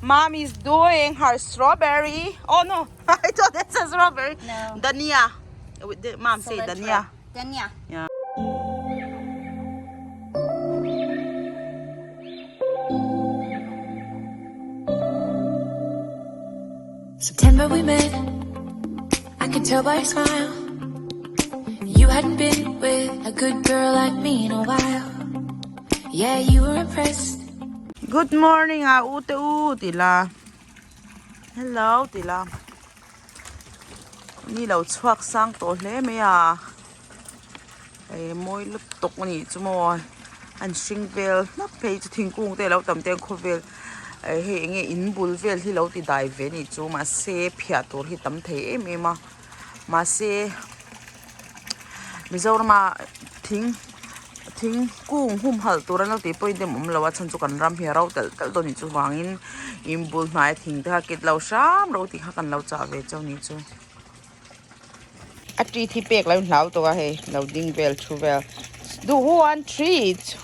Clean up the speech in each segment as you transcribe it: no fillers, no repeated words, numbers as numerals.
Mommy's doing her strawberry. Oh no, I thought it says strawberry. No. Dania. Mom say Cilantro. dania. Dania. Yeah. September we met, I could tell by your smile. You hadn't been with a good girl like me in a while. Yeah, you were impressed. Good morning, Tila. Hello, Tila. Ni lau chuak sang to hle me a. Ai moi lup tok ni chumo. An Ching vel na pei chu thingkung te lau tam teng khovel. Ai he nge in bul vel hi lau ti dai ve ni chu ma se phia tur hi tam thei em em ma se Mizoram thing kung hum hal turan lo ti point dem lawa chan chu kan ram hi rau tel tel do ni chu wangin imbul mai thing ta kit lo sam ro ti kha kan lo cha ve chau ni chu a tri thi pek lo hlau to he lo ding vel thu vel do who want treats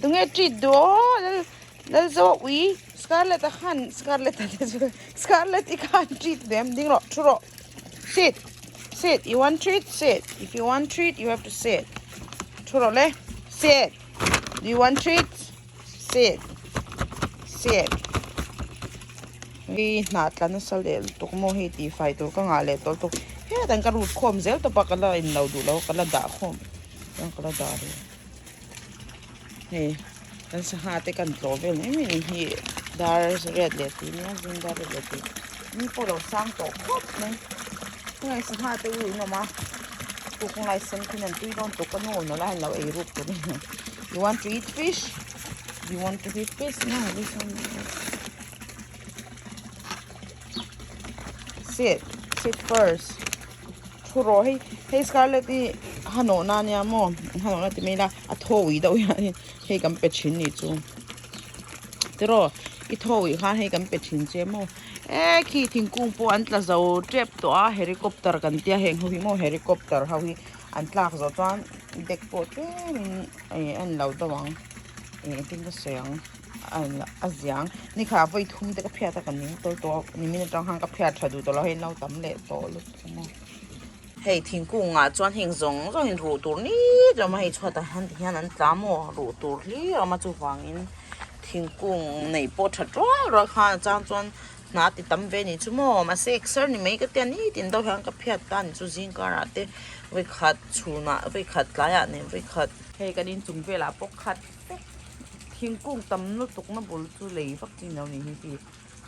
dung e treat do that's what we Scarlett I can't treat them ding ro churo sit you want treat sit if you want treat you have to sit churo le sit do you want treats sit vi nat la na salel to mo hi ti fai to ka nga le to he dan ka rut khom zel to pa kala in lo du lo kala da khom yang kala da re he dan sa hate kan trovel ni hi dar red le ti ni zin dar le ti ni po lo sang to khop ne ngai sa hate u no ma to kung lai sen kin an tui don to ka no no la lo e rup to ni you want to eat fish you want to eat fish no listen sit first churo hey Scarlett di hano na nya mo hano na ti me la a thawi do ya ni he kam pe chin ni chu tero I thawi kha he kam pe chin che mo khi thingkung po an tla zo trap to a helicopter kan tia heng hu mo helicopter ha hi an tlak zo chuan dek po te an lo do wang tin ka seng an azyang ni kha voi thum te ka phya ta kan ning to ni min tang hang ka phya thadu to lo he no tam le to lu mo hei thingkung a chuan hing zong in ru tur ni jo ma hi chhuata han hian an tlamo ru tur li ama chu wangin thingkung nei po thatro ro kha chuan na ti tam ve ni chu mo ma se exer ni mai ka te ni tin do hang ka phya ta ni chu jing ka ra te we khat chuna we khat la ya ne we khat hei kan in chung ve la pok khat thingkung tam nu tuk na bul chu lei vak chi no ni hi ti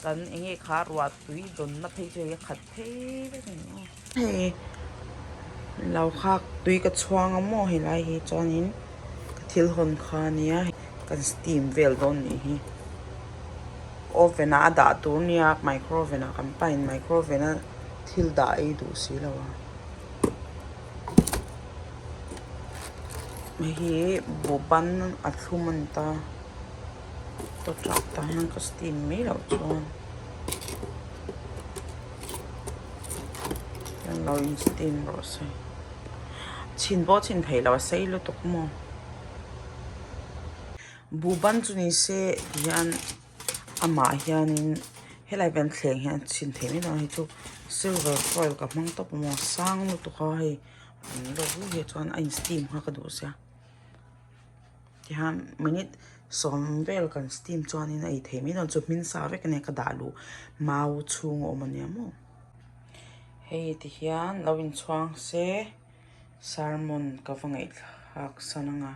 kan enge kha ruat tui don na thei che khat thei ve ni hei lau khak tui ka chuang mo hi lai hi chuanin ka thil hon kha nia kan steam vel don ni hi oven a da tur nia microwave a kan pain microwave a thil da ei du si lawa hi boban a thuman ta to chak ta han ka steam me lo chuan yan lo in steam ro se chin bo chin thei lo sei lo tok mo buban chu ni se yan ama hianin helai ben thleng hian chin thei me no hi chu silver foil ka mang to mo sang lo to kha hi an lo hu he chuan a steam ha ka du sia ti han minute som vel kan steam chuan in ai thei me no chu min sa ve kan ka dalu mau chung o mania mo hei ti hian lovin chuang se salmon ka vangai hak sananga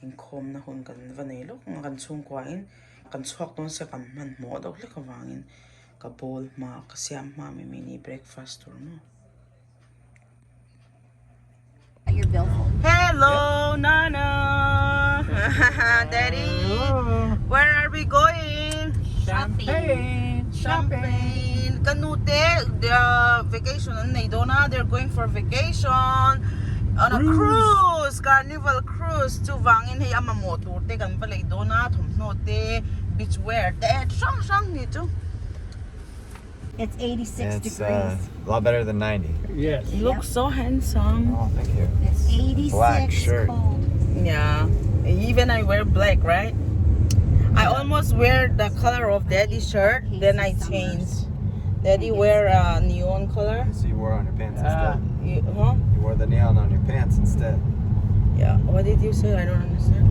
in khom na hun kan vanei lok kan chhungkua in kan chuak don se kan man mo do hle ka wangin ka bowl ma ka siam ma me mini breakfast tur no Your billfold. hello Nana Daddy where are we going Champagne kanute the vacation and they don't know they're going for vacation on a cruise Carnival cruise to wangin hey ama motor te kan palai dona thum no te beach wear te sang ni tu It's 86 It's degrees. a lot better than 90. Yes. you look so handsome Oh, thank you. It's 86 Black shirt. cold. yeah even I wear black right I almost wear the color of Daddy's shirt, then I change. Daddy wear a neon color. So you wore it on your pants instead. You wore the neon on your pants instead. Yeah. What did you say? I don't understand.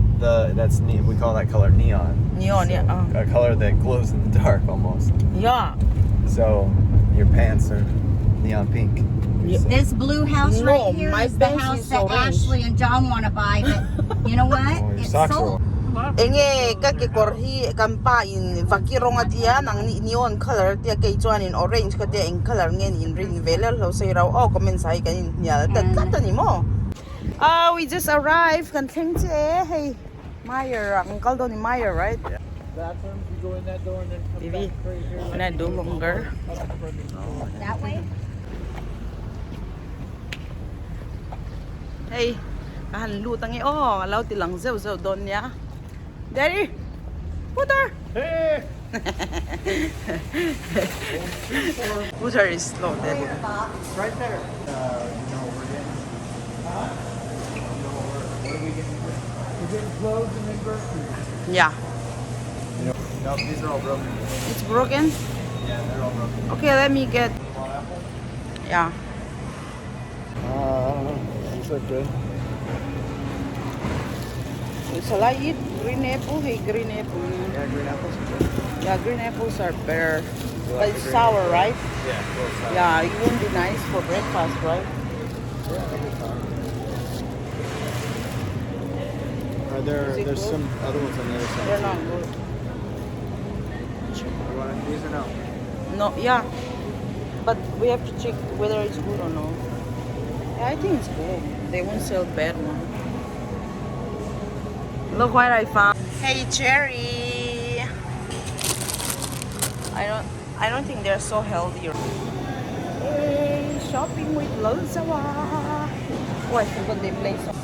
We call that color neon. Neon, So, yeah. a color that glows in the dark almost. Yeah. So your pants are neon pink. This blue house No, right here my is the pants house is that orange. Ashley and John want to buy. But you know what? Oh, your It's socks are sold. Enge kake korhi kampa in vakirong atia nang neon color tia kay chuan in orange ka tia in color ngen in rin vela lo say raw oh comment sai kanin nya ta ni mo. We just arrived kan theng che hey Meyer uncle Donny Meyer right? Bathrooms, you go in that door and then come Bibi, back right here. when I do longer. That way? Hey, kahan lutang oh, alaw tilang zew don ya. Daddy, water. Hey! Water is slow, Daddy. Right there. You know what we're getting? Huh? You know what are we getting? We're getting clothes and then groceries. Yeah, No, these are all broken. it's broken. Yeah, they're all broken. Okay, let me get. Yeah. I don't know. These look good. Shall I eat green apple? Hey, green apple. Yeah, green apples are good. Yeah, green apples are better. You But like it's the green sour, apples? right? Yeah, close sour. Yeah, it won't be nice for breakfast, right? Yeah, that'll be fine. Is it There's good? some other ones on the other side. They're too. not good. You want these or no? No, yeah. But we have to check whether it's good or no. Yeah, I think it's good. They won't sell bad one. Look what I found. Hey, Cherry. I don't think they're so healthy. Hey, shopping with Lolzawa. Oh, I forgot they play some.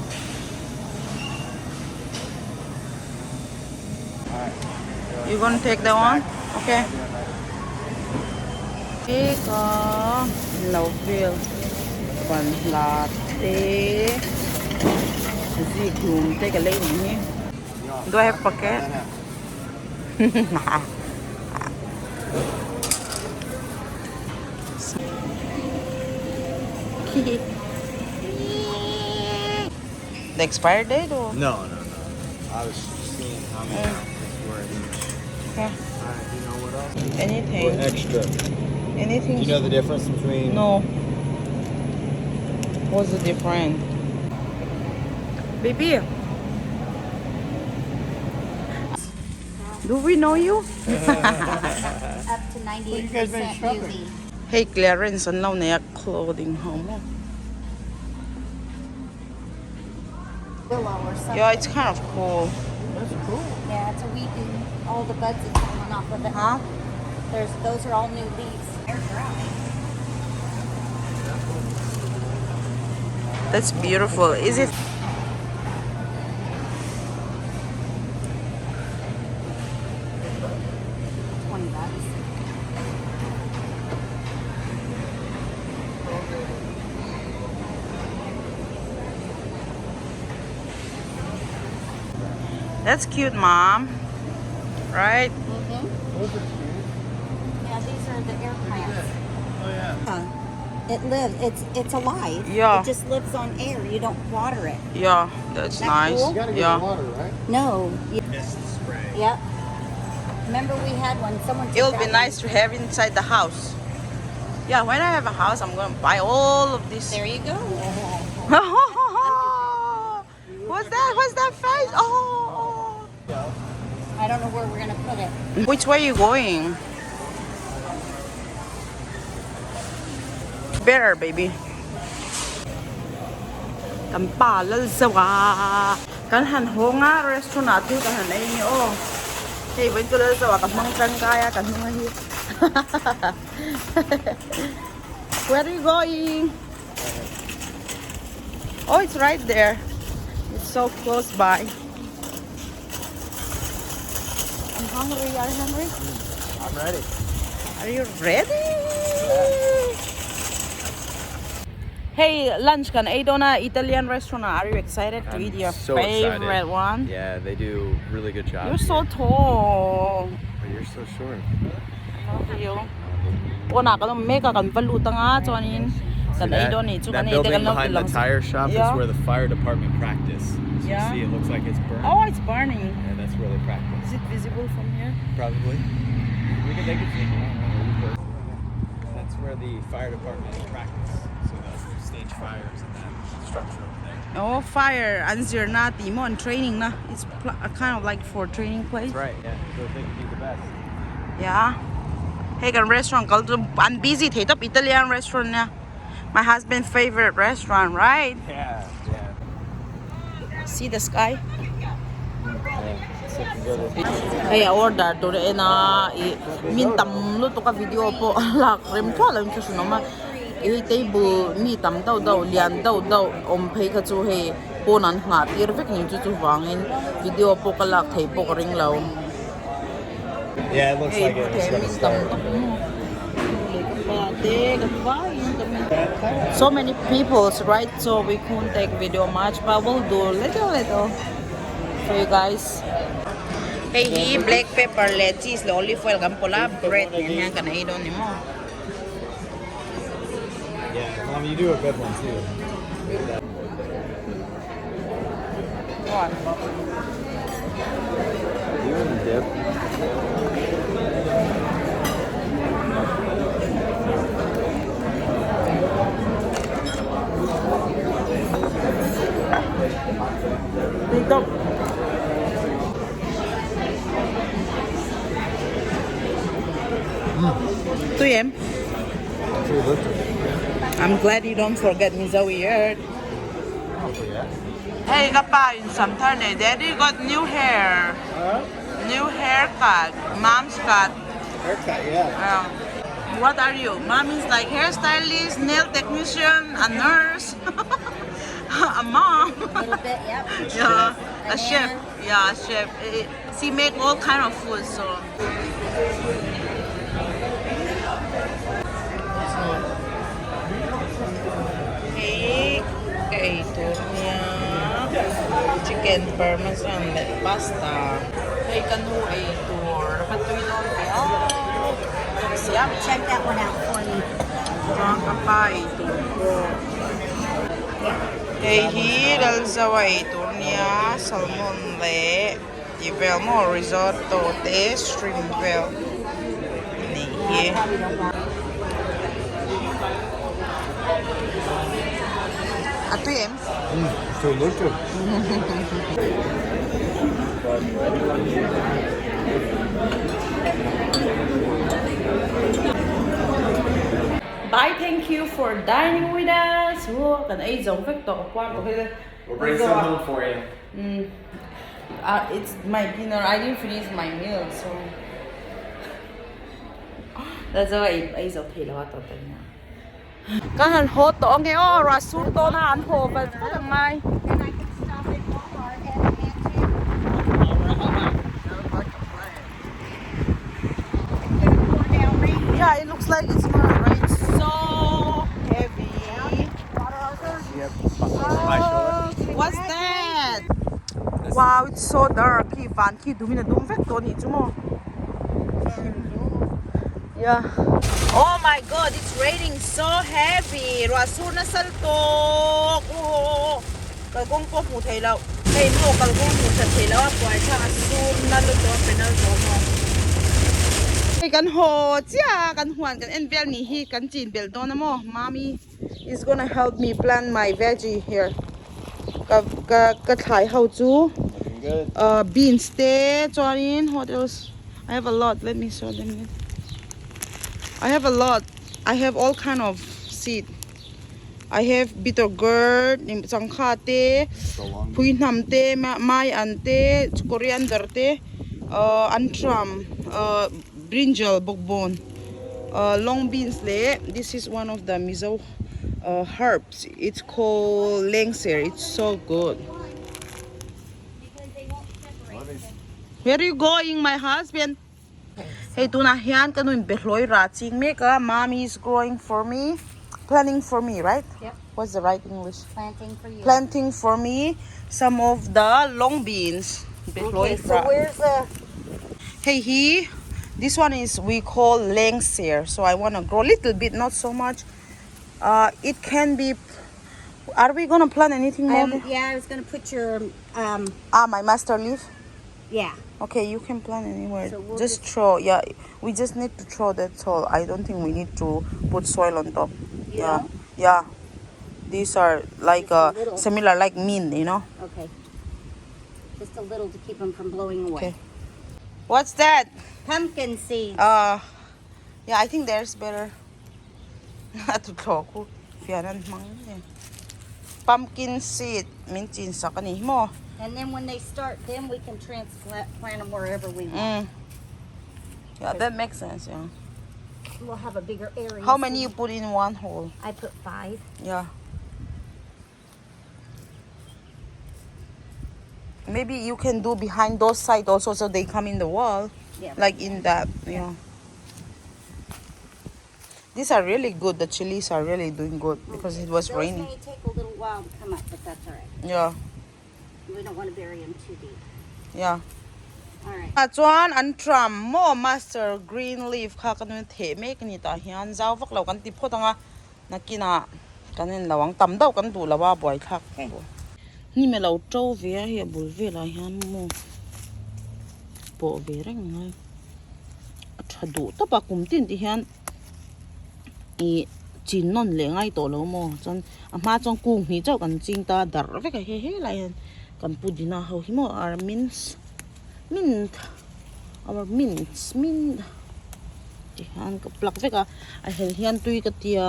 You gonna take that one? Okay. Take Noville. One latte. Take a lady here. Do I have pocket? The expired date or? No. I was seeing how many ounces were in each. Okay. Alright, you know what else? Anything. Or extra. Anything. Do you know the difference between... No. What's the difference? Baby. Do we know you? Up to 98% UV. Hey, clearance on now na clothing home. Willow or something. Yeah, it's kind of cool. That's cool. Yeah, it's a weeping. All the buds are falling off of it. Huh? Those are all new leaves. They're dry. That's beautiful. Is it? $20. That's cute, Mom. Right? Those are cute. Yeah, these are the air plants. Oh, yeah. It lives. It's alive. Yeah. It just lives on air. You don't water it. Yeah, that's That nice. cool? You gotta get Yeah. water, right? No. Mist spray. Yep. Remember we had one. Someone. took It'll that be one. nice to have inside the house. Yeah, when I have a house, I'm gonna buy all of this. There you go. What's that? What's that face? Oh. I don't know where we're gonna put it. Which way are you going? Better, baby. Kampalal sawa. Kan han honga restaurant tu kan han ini oh. Hey, betul sawa kan mangkang kaya kan honga hi. Where are you going? Oh, it's right there. It's so close by. I'm hungry. Are you hungry? I'm ready. Are you ready? Hey, lunch kan ay na Italian restaurant. Are you excited to eat your so favorite excited. one? Yeah, they do really good job. You're so tall. But you're so short. Love you. Wala ka nung mega kan valuta nga chuanin. Kan ay That, ni chu that kan building behind the tire shop Yeah. is where the fire department practice. So Yeah. you see, it looks like it's burning. Oh, it's burning. Yeah, that's where they practice. Is it visible from here? Probably. We can take it from here. That's where the fire department practice. So they'll stage fires in that structure over there. Oh, fire. Answer na timon training na. It's kind of like for training place. That's right, yeah. So they can be the best. Yeah. Hey, kan restaurant kal tu I'm busy the top Italian restaurant na. My husband's favorite restaurant, right? Yeah, yeah. See the sky? Hey, Hey, order to the na min tam lu to ka video po lak rem to la chu no ma e table mi tam dau dau lian dau dau om phei ka chu he po nan nga tir vek ni chu chu wangin video po ka lak thei po ring lo. Yeah, it looks like it's gonna start. So many people, right? So we couldn't take video much, but we'll do little for you guys. Hey, he black pepper, lettuce, olive oil, gampola, bread, yan ka na idon ni mo. Yeah, you do a good one too. What? You want to dip? Dito. To him. I'm glad you don't forget mizo yet. Hey, kapa in some time, Daddy got new hair. Huh? New haircut. Mom's cut. Haircut, yeah. What are you? Mom is like hairstylist, nail technician, a nurse, a mom. A little bit, yep. Yeah, a And chef. then- Yeah, a chef. She make all kind of food, so. Hey, turnya, chicken parmesan, pasta. Hey, kanu ay tour. Patuloy doon kayo. Siap. Check that one out for me. Kapai tour. Hey, dal sa turnya salmon le. Ivel mo risotto te shrimp vel. Ni. Ato yun? So look good. Bye, thank you for dining with us. Oh, kan ay zong phép tổ qua của cái. We'll bring some home for you. It's my dinner. I didn't finish my meal, so that's why I so thì là tao tên nha. Cái hành hốt tổ nghe ô, rồi xuống tổ na ăn hồ và có thằng mai. Then I can stop at Walmart and pour down rain. Yeah, it looks like it's gonna rain so heavy. Yep. My shoulder. What's that? Wow, it's so dark. Khi van khi đúng là đúng vết tổ nhỉ chứ mò. Yeah. Oh my God, it's raining so heavy. Rasul na saltok. Oh. Kalkong po mo thầy lâu. Hey mo, kalkong mo sa thầy lâu. Quay cha asul na luto penal to mo. Hey, kan ho chia, kan huan, kan envel ni hi, kan chin bel to na mo. Mommy is gonna help me plant my veggie here. Ka thai hao chu. Good. Beans te, chorin, what else? I have a lot. Let me show them. I have a lot. I have all kind of seed. I have bitter gourd, chhungkua te, pui nam te, mai an te, coriander te, antram, brinjal, bokbon, long beans le. This is one of the mizo herbs. It's called lengser. It's so good. Where are you going, my husband? Hey, tunahian ka nun beloy rating me ka. Mommy is growing for me, planning for me, right? Yep. What's the right English? Planting for you. Planting for me some of the long beans. Okay, so where's the... Hey, this one is we call lengseer. So I want to grow a little bit, not so much. It can be... Are we going to plant anything more? yeah, I was going to put your... My master leaf? Yeah. Okay, you can plant anywhere. So we'll just throw, yeah. We just need to throw that soil. I don't think we need to put soil on top. Yeah. Yeah. These are like similar like mint, you know. Okay. Just a little to keep them from blowing away. Okay. What's that? Pumpkin seeds. Yeah, I think there's better. To throw ko. Pumpkin seed mintin sa kani mo. And then when they start, then we can transplant them wherever we want. Yeah, that makes sense, yeah. We'll have a bigger area. How many you put in one hole? I put 5. Yeah. Maybe you can do behind those sides also so they come in the wall. Yeah. Like in that, yeah. These are really good. The chilies are really doing good because it was raining. Those may take a little while to come up, but that's all right. Yeah. We don't want to bury them too deep. Yeah. All right. Chuan an tram mo master green leaf kha kan the me kan ta hian zaw vak lo kan ti photanga nakina kanin lawang tam dau kan du lawa boy thak ni me lo trâu ve hi bul ve la hian mo po ve reng ngai thadu to pa kum tin ti hian i chin non le ngai to lo mo chon ama chong kung ni chau kan ching ta dar ve ka he la hian kan pudina ho hi mo ar mint our mint tihan ka plak veka a hel hian tui ka tia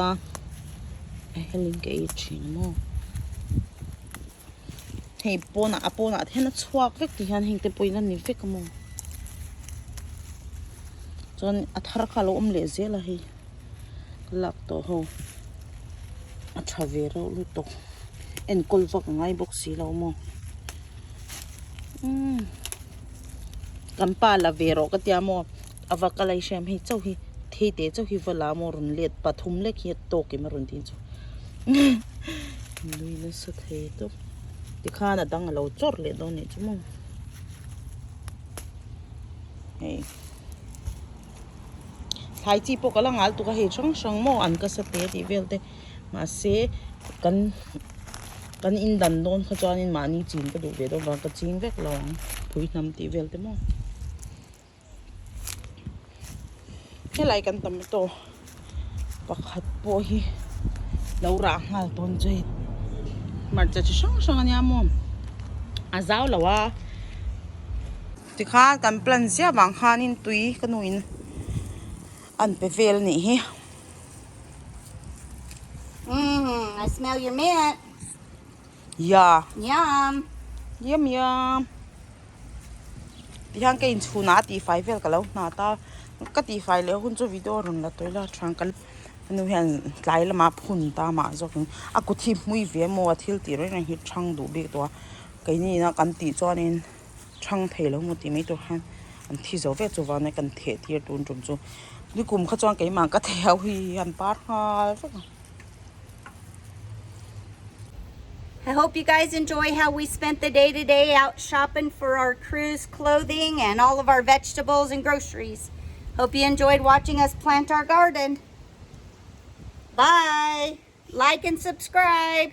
a helin ke chin mo hei pona thena chuak vek tihan hing te poina ni vek mo chon a thar kha lo le zela hi lak to ho a thavero lu to en kol vak ngai bok si lo mo kan pa la vero ka tia mo avakalai shem hi chau hi the chau hi vala mo run let pathum le khi to ke marun tin chu lui na sa the to ti khana dang lo chor le do ne chu mo hey thai chi po kala ngal tu ka he sang mo an ka sa te ti vel te ma se kan in dan don kha chuan in mani chin ka du ve do ba ka ching vek lawang phui nam ti vel te mo helai kan tam to pakhat po hi laura ngal ton jai mar cha chi sang ania mo azau lawa ti kha kan plan sia bang khanin tui kanuin an pe vel ni hi I smell your mint. yeah Yum. yum ti hang ke in chuna ti 5 vel kalo na ta ka ti 5 le hun chu video run la toila thangkal anu hian tlai lama phun ta ma zokin aku thi mui ve mo athil ti roi na hi thang du be to kai ni na kan ti chuanin thang theilo mu ti mai to han an thi zo ve chu wa ne kan the thir tun tum chu ni kum kha chuang kai ma ka theu hi an par hal I hope you guys enjoy how we spent the day today out shopping for our cruise clothing and all of our vegetables and groceries. Hope you enjoyed watching us plant our garden. Bye. Like and subscribe.